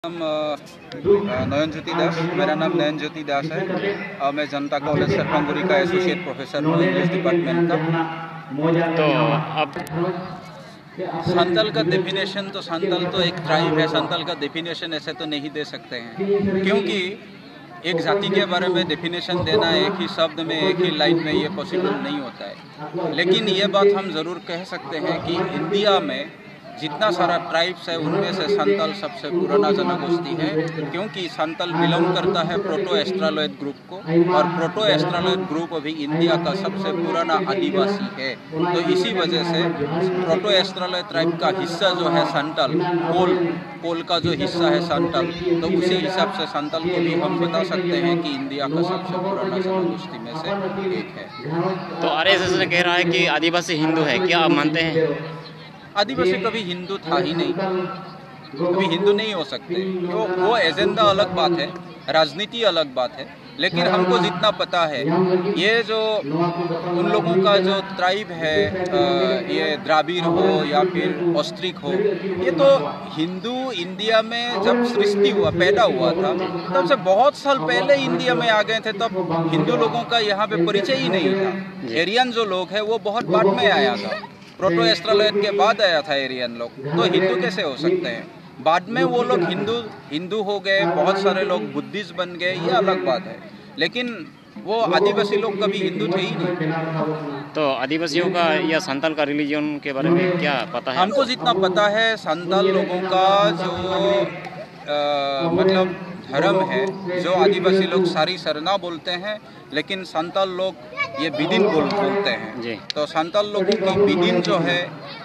नयन ज्योति दास, मेरा नाम नयन ज्योति दास है और मैं जनता कॉलेज सरपंगुरी का एसोसिएट प्रोफेसर हूँ इंग्लिश डिपार्टमेंट का। तो अब संतल का डेफिनेशन तो संतल तो एक ट्राइब है, संतल का डेफिनेशन ऐसे तो नहीं दे सकते हैं, क्योंकि एक जाति के बारे में डेफिनेशन देना एक ही शब्द में एक ही लाइन में ये पॉसिबल नहीं होता है। लेकिन ये बात हम ज़रूर कह सकते हैं कि इंडिया में जितना सारा ट्राइब्स है उनमें से संतल सबसे पुराना जनगोष्ठी है, क्योंकि संतल बिलोंग करता है प्रोटो एस्ट्रालॉयड ग्रुप को, और प्रोटो एस्ट्रालॉयड ग्रुप अभी इंडिया का सबसे पुराना आदिवासी है। तो इसी वजह से प्रोटो एस्ट्रालॉयड ट्राइब का हिस्सा जो है संतल, कोल का जो हिस्सा है संतल, तो उसी हिसाब से संतल को भी हम बता सकते हैं कि इंडिया का सबसे पुराना जनगोष्ठी में से एक है। तो आरएसएस ने कह रहा है कि आदिवासी हिंदू है, क्या आप मानते हैं? आदिवासी कभी हिंदू था ही नहीं, कभी हिंदू नहीं हो सकते। तो वो एजेंडा अलग बात है, राजनीति अलग बात है, लेकिन हमको जितना पता है ये जो उन लोगों का जो ट्राइब है, ये द्राविड़ हो या फिर ऑस्ट्रिक हो, ये तो हिंदू इंडिया में जब सृष्टि हुआ, पैदा हुआ था, तब से बहुत साल पहले इंडिया में आ गए थे। तब हिंदू लोगों का यहाँ पे परिचय ही नहीं था। एरियन जो लोग है वो बहुत बाद में आया था, प्रोटो एस्ट्रालॉयड के बाद आया था एरियन लोग। तो हिंदू कैसे हो सकते हैं? बाद में वो लोग हिंदू हो गए, बहुत सारे लोग बुद्धिस्ट बन गए, ये अलग बात है, लेकिन वो आदिवासी लोग कभी हिंदू थे ही नहीं। तो आदिवासियों का या संताल का रिलीजन के बारे में क्या पता है? हमको जितना पता है संताल लोगों का जो मतलब धर्म है, जो आदिवासी लोग सारी सरना बोलते हैं, लेकिन संताल लोग ये बिदिन बोलते हैं जी। तो संताल लोगों की बिदिन जो है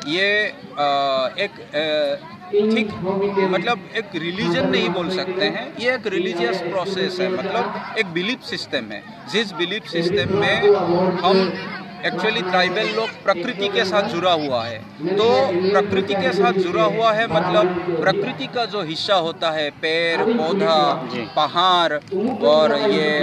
ये एक ठीक मतलब एक रिलीजन नहीं बोल सकते हैं, ये एक रिलीजियस प्रोसेस है, मतलब एक बिलीफ सिस्टम है। जिस बिलीफ सिस्टम में हम एक्चुअली ट्राइबल लोग प्रकृति के साथ जुड़ा हुआ है। तो प्रकृति के साथ जुड़ा हुआ है मतलब प्रकृति का जो हिस्सा होता है, पेड़ पौधा, पहाड़ और ये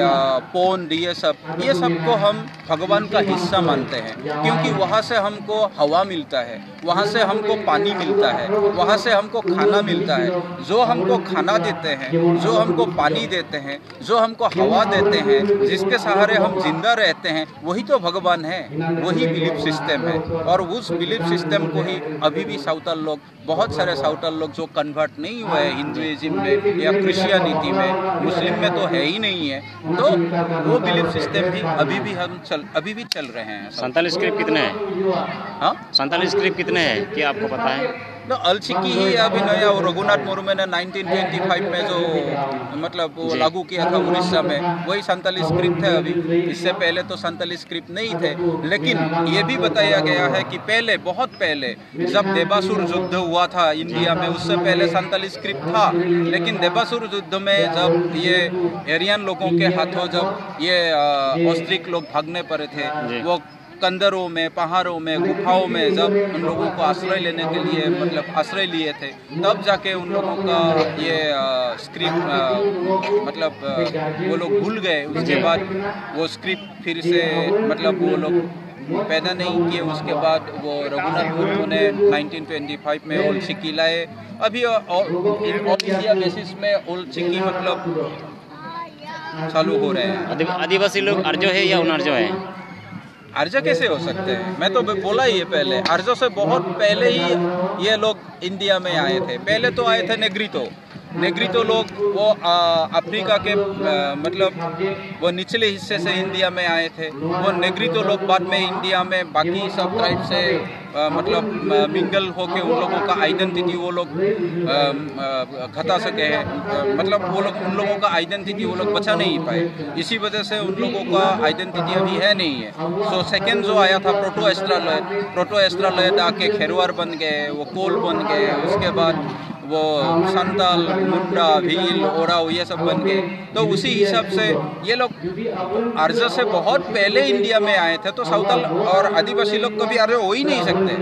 पोंड, ये सब को हम भगवान का हिस्सा मानते हैं, क्योंकि वहाँ से हमको हवा मिलता है, वहाँ से हमको पानी मिलता है, वहाँ से हमको खाना मिलता है। जो हमको खाना देते हैं, जो हमको पानी देते हैं, जो हमको हवा देते हैं, जिसके सहारे हम जिंदा रहते हैं, वही तो भगवान है, वही बिलीफ सिस्टम है। और उस बिलीफ सिस्टम को ही अभी भी साउथल लोग, बहुत सारे साउथल लोग जो कन्वर्ट नहीं हुए हैं हिंदुइज्म में या क्रिश्चियनिटी में, मुस्लिम में तो है ही नहीं है, तो वो बिलीफ सिस्टम भी अभी भी चल रहे हैं। संताली स्क्रिप्ट कितने हैं? हाँ, संताली स्क्रिप्ट कितने हैं क्या आपको पता है? तो अलचिकी ही अभी नया रघुनाथ मुर्मू ने 1925 में जो मतलब वो लागू किया था उड़ीसा में, वही संताली स्क्रिप्ट है अभी। इससे पहले तो संताली स्क्रिप्ट नहीं थे, लेकिन ये भी बताया गया है कि पहले, बहुत पहले जब देवासुर युद्ध हुआ था इंडिया में, उससे पहले संताली स्क्रिप्ट था। लेकिन देवासुर युद्ध में जब ये एरियन लोगों के हाथों जब ये ऑस्ट्रिक लोग भागने पड़े थे, वो कंदरों में, पहाड़ों में, गुफाओं में जब उन लोगों को आश्रय लेने के लिए मतलब आश्रय लिए थे, तब जाके उन लोगों का ये स्क्रिप्ट मतलब वो लोग भूल गए। उसके बाद वो स्क्रिप्ट फिर से मतलब वो लोग पैदा नहीं किए। उसके बाद वो रघुनाथ मुर्मू ने 1925 में ओल्ड चिकी लाए। अभी ऑल इंडिया बेसिस में ओल्ड चिकी मतलब चालू हो रहे हैं। आदिवासी लोग अर्जो है या उनर्जो है? आर्य कैसे हो सकते हैं? मैं तो बोला ही है पहले, आर्यों से बहुत पहले ही ये लोग इंडिया में आए थे। पहले तो आए थे नेग्रितो लोग, वो अफ्रीका के मतलब वो निचले हिस्से से इंडिया में आए थे। वो नेग्रितो लोग बाद में इंडिया में बाकी सब ट्राइब से मतलब मिंगल होके उन लोगों का आइडेंटिटी वो लोग घटा सके हैं, मतलब वो लोग उन लोगों का आइडेंटिटी वो लोग बचा नहीं पाए। इसी वजह से उन लोगों का आइडेंटिटी अभी है नहीं है। सो सेकेंड जो आया था प्रोटो एस्ट्रालॉयड आके खेरवार बन गए, वो कोल बन गए, उसके बाद वो संताल, मुंडा, भील, ओराव ये सब बन गए। तो उसी हिसाब से ये लोग आर्य से बहुत पहले इंडिया में आए थे। तो साउथल और आदिवासी लोग कभी आर्य हो ही नहीं सकते।